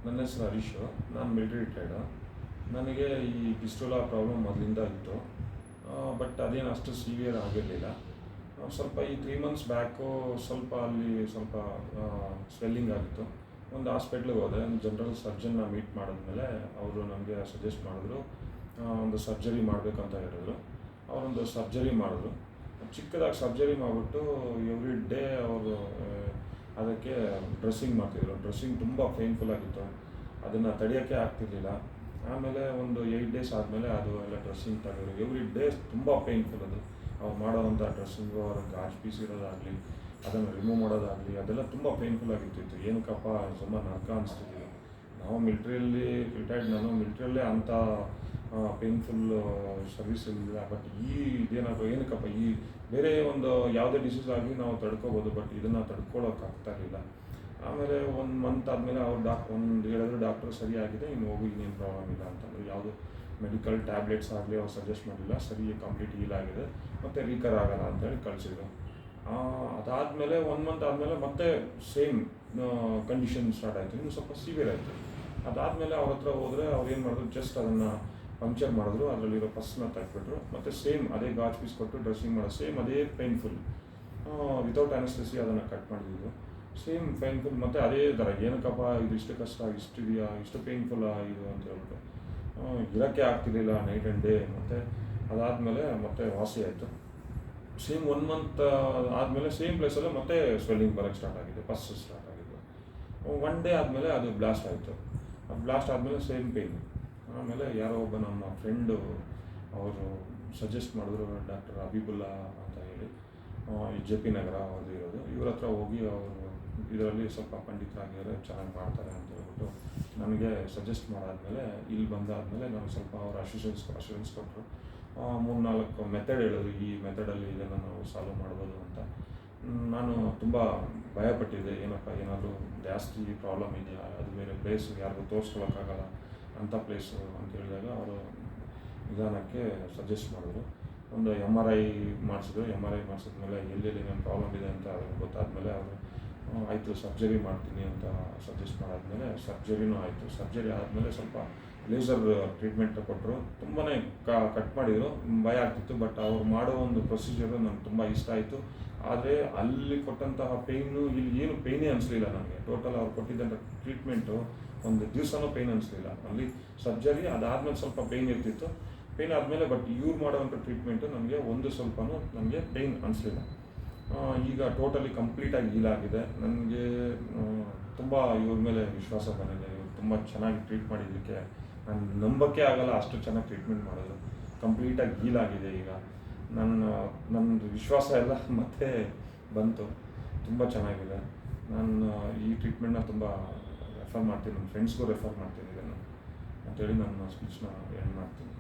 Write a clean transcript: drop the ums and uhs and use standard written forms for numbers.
ನನ್ನ ಹೆಸರು ಹರೀಶು. ನಾನು ಮಿಲಿಟರಿ ರಿಟೈರ್ಡು. ನನಗೆ ಈ ಪಿಸ್ಟುಲಾ ಪ್ರಾಬ್ಲಮ್ ಮೊದಲಿಂದ ಇತ್ತು. ಬಟ್ ಅದೇನು ಅಷ್ಟು ಸಿವಿಯರ್ ಆಗಿರಲಿಲ್ಲ. ಸ್ವಲ್ಪ ಈ 3 ಮಂತ್ಸ್ ಬ್ಯಾಕು ಸ್ವಲ್ಪ ಅಲ್ಲಿ ಸ್ವಲ್ಪ ಸ್ವೆಲ್ಲಿಂಗ್ ಆಗಿತ್ತು. ಒಂದು ಹಾಸ್ಪಿಟ್ಲಿಗೆ ಹೋದೆ. ಜನರಲ್ ಸರ್ಜನ್ನ ಮೀಟ್ ಮಾಡಿದ್ಮೇಲೆ ಅವರು ನನಗೆ ಸಜೆಸ್ಟ್ ಮಾಡಿದ್ರು, ಒಂದು ಸರ್ಜರಿ ಮಾಡಬೇಕಂತ ಹೇಳಿದ್ರು. ಅವರೊಂದು ಸರ್ಜರಿ ಮಾಡಿದ್ರು. ಚಿಕ್ಕದಾಗಿ ಸರ್ಜರಿ ಮಾಡಿಬಿಟ್ಟು ಎವ್ರಿ ಡೇ ಅವರು ಅದಕ್ಕೆ ಡ್ರೆಸ್ಸಿಂಗ್ ಮಾಡ್ತಿದ್ರು. ಡ್ರೆಸ್ಸಿಂಗ್ ತುಂಬ ಪೇನ್ಫುಲ್ ಆಗಿತ್ತು, ಅದನ್ನು ತಡೆಯೋಕ್ಕೆ ಆಗ್ತಿರ್ಲಿಲ್ಲ. ಆಮೇಲೆ ಒಂದು 8 ಡೇಸ್ ಆದಮೇಲೆ ಅದು ಎಲ್ಲ ಡ್ರೆಸ್ಸಿಂಗ್ ತೆಗೆದ್ರು. ಎವ್ರಿ ಡೇ ತುಂಬ ಪೇನ್ಫುಲ್ ಅದು. ಅವ್ರು ಮಾಡೋವಂಥ ಡ್ರೆಸ್ಸಿಂಗು, ಅವ್ರ ಗಾಜ್ ಪೀಸ್ ಇರೋದಾಗಲಿ, ಅದನ್ನು ರಿಮೂವ್ ಮಾಡೋದಾಗಲಿ, ಅದೆಲ್ಲ ತುಂಬ ಪೇನ್ಫುಲ್ ಆಗಿರ್ತಿತ್ತು. ಏನಕ್ಕಪ್ಪ ಸುಮ್ಮನೆ ನರಕ ಅನಿಸ್ತಿದ್ದಿಲ್ಲ. ನಾವು ಮಿಲ್ಟ್ರಿಯಲ್ಲಿ ರಿಟೈರ್ಡ್, ನಾನು ಮಿಲ್ಟ್ರಿಯಲ್ಲೇ ಅಂಥ ಪೇನ್ಫುಲ್ ಸರ್ವಿಸ್ ಇಲ್ಲ. ಬಟ್ ಇದೇನಾದ್ರು ಏನಕ್ಕಪ್ಪ ಈ ಬೇರೆ ಒಂದು ಯಾವುದೇ ಡಿಸೀಸ್ ಆಗಲಿ ನಾವು ತಡ್ಕೋಬೋದು, ಬಟ್ ಇದನ್ನು ತಡ್ಕೊಳ್ಳೋಕ್ಕಾಗ್ತಾ ಇರಲಿಲ್ಲ. ಆಮೇಲೆ 1 ಮಂತ್ ಆದಮೇಲೆ ಅವ್ರು ಹೇಳಿದ್ರು ಡಾಕ್ಟ್ರು ಸರಿ ಆಗಿದೆ, ಇನ್ನು ಹೋಗಿ ಇನ್ನೇನು ಪ್ರಾಬ್ಲಮ್ ಇಲ್ಲ ಅಂತಂದರು. ಯಾವುದು ಮೆಡಿಕಲ್ ಟ್ಯಾಬ್ಲೆಟ್ಸ್ ಆಗಲಿ ಅವ್ರು ಸಜೆಸ್ಟ್ ಮಾಡಿಲ್ಲ, ಸರಿ ಕಂಪ್ಲೀಟ್ ಹೀಲ್ ಆಗಿದೆ, ಮತ್ತು ರೀಕರ್ ಆಗಲ್ಲ ಅಂತೇಳಿ ಕಳಿಸಿದ್ರು. ಅದಾದಮೇಲೆ 1 ಮಂತ್ ಆದಮೇಲೆ ಮತ್ತೆ ಸೇಮ್ ಕಂಡೀಷನ್ ಸ್ಟಾರ್ಟ್ ಆಯಿತು, ಇನ್ನು ಸ್ವಲ್ಪ ಸಿವಿಯರ್ ಆಯಿತು. ಅದಾದಮೇಲೆ ಅವ್ರ ಹತ್ರ ಹೋದರೆ ಅವ್ರು ಏನು ಮಾಡಿದ್ರು, ಜಸ್ಟ್ ಅದನ್ನು ಪಂಕ್ಚರ್ ಮಾಡಿದ್ರು, ಅದರಲ್ಲಿರೋ ಪಸ್ಸನ್ನ ತೆಗೆದ್ಬಿಟ್ರು. ಮತ್ತು ಸೇಮ್ ಅದೇ ಗಾಜ್ ಪೀಸ್ ಕೊಟ್ಟು ಡ್ರೆಸ್ಸಿಂಗ್ ಮಾಡೋದು, ಸೇಮ್ ಅದೇ ಪೇನ್ಫುಲ್. ವಿತೌಟ್ ಅನೆಸ್ಥೆಸಿ ಅದನ್ನು ಕಟ್ ಮಾಡಿದ್ರು, ಸೇಮ್ ಪೇನ್ಫುಲ್. ಮತ್ತು ಅದೇ ಥರ ಏನಕ್ಕಪ್ಪ ಇದು ಇಷ್ಟು ಕಷ್ಟ, ಇಷ್ಟಿದೆಯಾ, ಇಷ್ಟು ಪೇನ್ಫುಲ್ಲಾ ಇದು ಅಂತ ಹೇಳ್ಬಿಟ್ಟು ಇರೋಕ್ಕೆ ಆಗ್ತಿರ್ಲಿಲ್ಲ ನೈಟ್ ಆ್ಯಂಡ್ ಡೇ. ಮತ್ತು ಅದಾದಮೇಲೆ ಮತ್ತೆ ವಾಸಿ ಆಯಿತು. ಸೇಮ್ 1 ಮಂತ್ ಆದಮೇಲೆ ಸೇಮ್ ಪ್ಲೇಸಲ್ಲೇ ಮತ್ತೆ ಸ್ವೆಲ್ಲಿಂಗ್ ಬರೋಕ್ಕೆ ಸ್ಟಾರ್ಟ್ ಆಗಿದೆ, ಪಸ್ ಸ್ಟಾರ್ಟ್ ಆಗಿದ್ದು. 1 ಡೇ ಆದಮೇಲೆ ಅದು ಬ್ಲಾಸ್ಟ್ ಆಯಿತು. ಅದು ಬ್ಲಾಸ್ಟ್ ಆದಮೇಲೆ ಸೇಮ್ ಪೇಯ್ನ್. ಆಮೇಲೆ ಯಾರೋ ಒಬ್ಬ ನಮ್ಮ ಫ್ರೆಂಡು ಅವರು ಸಜೆಸ್ಟ್ ಮಾಡಿದ್ರು, ಡಾಕ್ಟರ್ ಹಬೀಬುಲ್ಲಾ ಅಂತ ಹೇಳಿ, ಈ JP ನಗರ ಅವ್ರದ್ದು ಇರೋದು. ಇವ್ರ ಹತ್ರ ಹೋಗಿ ಅವರು ಇದರಲ್ಲಿ ಸ್ವಲ್ಪ ಪಂಡಿತರಾಗಿದ್ದಾರೆ, ಚೆನ್ನಾಗಿ ಮಾಡ್ತಾರೆ ಅಂತ ಹೇಳ್ಬಿಟ್ಟು ನನಗೆ ಸಜೆಸ್ಟ್ ಮಾಡಾದಮೇಲೆ ಇಲ್ಲಿ ಬಂದಾದಮೇಲೆ ನನಗೆ ಸ್ವಲ್ಪ ಅವ್ರ ಅಶ್ಯೂರೆನ್ಸ್ ಕೊಟ್ಟರು. 3-4 ಮೆಥಡ್ ಹೇಳಿದ್ರು, ಈ ಮೆಥಡಲ್ಲಿ ಇದನ್ನು ನಾವು ಸಾಲ್ವ್ ಮಾಡ್ಬೋದು ಅಂತ. ನಾನು ತುಂಬ ಭಯಪಟ್ಟಿದ್ದೆ, ಏನಪ್ಪ ಏನಾದರೂ ಜಾಸ್ತಿ ಪ್ರಾಬ್ಲಮ್ ಇದೆಯಾ, ಅದು ಬೇರೆ ಪ್ಲೇಸ್ ಯಾರಿಗೂ ತೋರಿಸ್ಕೊಳಕ್ಕಾಗಲ್ಲ ಅಂಥ ಪ್ಲೇಸು ಅಂತ ಹೇಳಿದಾಗ ಅವರು ನಿಧಾನಕ್ಕೆ ಸಜೆಸ್ಟ್ ಮಾಡಿದ್ರು. ಒಂದು MRI ಮಾಡಿಸಿದ್ರು. MRI ಮಾಡಿಸಿದ್ಮೇಲೆ ಎಲ್ಲೆಲ್ಲಿ ನನ್ನ ಪ್ರಾಬ್ಲಮ್ ಇದೆ ಅಂತ ಅದನ್ನು ಗೊತ್ತಾದಮೇಲೆ ಅವರು ಆಯಿತು ಸರ್ಜರಿ ಮಾಡ್ತೀನಿ ಅಂತ ಸಜೆಸ್ಟ್ ಮಾಡಾದಮೇಲೆ ಸರ್ಜರಿನೂ ಆಯಿತು. ಸರ್ಜರಿ ಆದಮೇಲೆ ಸ್ವಲ್ಪ ಲೇಸರ್ ಟ್ರೀಟ್ಮೆಂಟ್ ಕೊಟ್ಟರು. ತುಂಬಾ ಕಟ್ ಮಾಡಿದರು, ಭಯ ಆಗ್ತಿತ್ತು. ಬಟ್ ಅವ್ರು ಮಾಡೋ ಒಂದು ಪ್ರೊಸೀಜರು ನನಗೆ ತುಂಬ ಇಷ್ಟ ಆಯಿತು. ಆದರೆ ಅಲ್ಲಿ ಕೊಟ್ಟಂತಹ ಪೇಯ್ನು ಇಲ್ಲಿ ಏನು ಪೇಯ್ನೇ ಅನಿಸ್ಲಿಲ್ಲ ನನಗೆ. ಟೋಟಲ್ ಅವ್ರು ಕೊಟ್ಟಿದ್ದಂಥ ಟ್ರೀಟ್ಮೆಂಟು ಒಂದು ದಿವಸನೂ ಪೇಯ್ನ್ ಅನಿಸ್ಲಿಲ್ಲ. ಅಲ್ಲಿ ಸರ್ಜರಿ ಅದಾದಮೇಲೆ ಸ್ವಲ್ಪ ಪೇಯ್ನ್ ಇರ್ತಿತ್ತು, ಪೇಯ್ನ್ ಆದಮೇಲೆ. ಬಟ್ ಇವ್ರು ಮಾಡೋವಂಥ ಟ್ರೀಟ್ಮೆಂಟು ನನಗೆ ಒಂದು ಸ್ವಲ್ಪನೂ ನನಗೆ ಪೇಯ್ನ್ ಅನಿಸ್ಲಿಲ್ಲ. ಈಗ ಟೋಟಲಿ ಕಂಪ್ಲೀಟಾಗಿ ಹೀಲ್ ಆಗಿದೆ. ನನಗೆ ತುಂಬ ಇವ್ರ ಮೇಲೆ ವಿಶ್ವಾಸ ಬಂದಿದೆ. ಇವ್ರು ತುಂಬ ಚೆನ್ನಾಗಿ ಟ್ರೀಟ್ ಮಾಡಿದ್ದಕ್ಕೆ ನಾನು ನಂಬೋಕ್ಕೆ ಆಗಲ್ಲ, ಅಷ್ಟು ಚೆನ್ನಾಗಿ ಟ್ರೀಟ್ಮೆಂಟ್ ಮಾಡಿದ್ರು. ಕಂಪ್ಲೀಟಾಗಿ ಹೀಲ್ ಆಗಿದೆ ಈಗ. ನನ್ನ ವಿಶ್ವಾಸ ಎಲ್ಲ ಮತ್ತೆ ಬಂತು. ತುಂಬ ಚೆನ್ನಾಗಿದೆ. ನಾನು ಈ ಟ್ರೀಟ್ಮೆಂಟ್ನ ತುಂಬ ರೆಫರ್ ಮಾಡ್ತೀನಿ, ನನ್ನ ಫ್ರೆಂಡ್ಸ್ಗೂ ರೆಫರ್ ಮಾಡ್ತೀನಿ ಇದನ್ನು ಅಂತೇಳಿ ನನ್ನ ಸ್ಪೀಚ್ನ ಎಂಡ್ ಮಾಡ್ತೀನಿ.